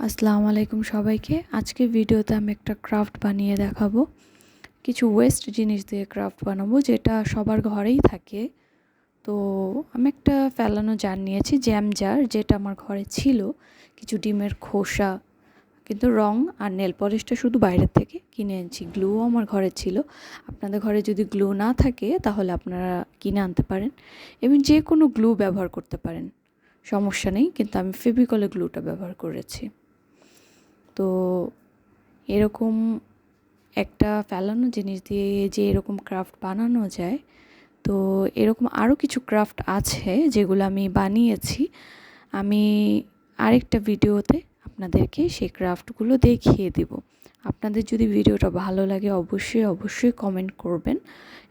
আসসালামু আলাইকুম সবাইকে। আজকে ভিডিওতে আমি একটা ক্রাফট বানিয়ে দেখাবো। কিছু ওয়েস্ট জিনিস দিয়ে ক্রাফট বানাবো, যেটা সবার ঘরেই থাকে। তো আমি একটা ফেলানো জার নিয়েছি, জ্যাম জার, যেটা আমার ঘরে ছিল। কিছু ডিমের খোসা, কিন্তু রং আর নেল পলিশটা শুধু বাইরের থেকে কিনে এনেছি। গ্লুও আমার ঘরে ছিল। আপনাদের ঘরে যদি গ্লু না থাকে তাহলে আপনারা কিনে আনতে পারেন, এবং যে কোনো গ্লু ব্যবহার করতে পারেন, সমস্যা নেই। কিন্তু আমি ফেভিকলের গ্লুটা ব্যবহার করেছি। তো এরকম একটা ফেলানো জিনিস দিয়ে যে এরকম ক্রাফট বানানো যায়, তো এরকম আরও কিছু ক্রাফট আছে যেগুলো আমি বানিয়েছি। আমি আরেকটা ভিডিওতে আপনাদেরকে সেই ক্রাফটগুলো দেখিয়ে দেব। আপনাদের যদি ভিডিওটা ভালো লাগে অবশ্যই কমেন্ট করবেন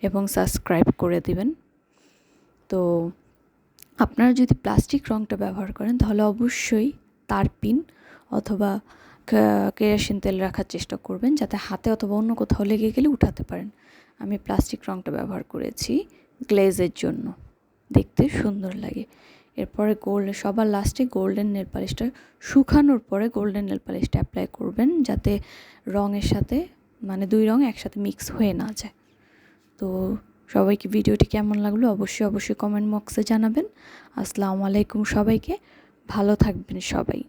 এবং সাবস্ক্রাইব করে দিবেন। তো আপনারা যদি প্লাস্টিক রঙটা ব্যবহার করেন তাহলে অবশ্যই তারপিন অথবা কেরোসিন তেল রাখার চেষ্টা করবেন, যাতে হাতে অথবা অন্য কোথাও লেগে গেলে উঠাতে পারেন। আমি প্লাস্টিক রঙটা ব্যবহার করেছি গ্লেজের জন্য, দেখতে সুন্দর লাগে। এরপরে সবার লাস্টে গোল্ডেন নেল পালিশটা শুকানোর পরে গোল্ডেন নেল পালিশটা অ্যাপ্লাই করবেন, যাতে রঙের সাথে দুই রঙ একসাথে মিক্স হয়ে না যায়। তো সবাইকে ভিডিওটি কেমন লাগলো অবশ্যই কমেন্ট বক্সে জানাবেন। আসসালামু আলাইকুম সবাইকে, ভালো থাকবেন সবাই।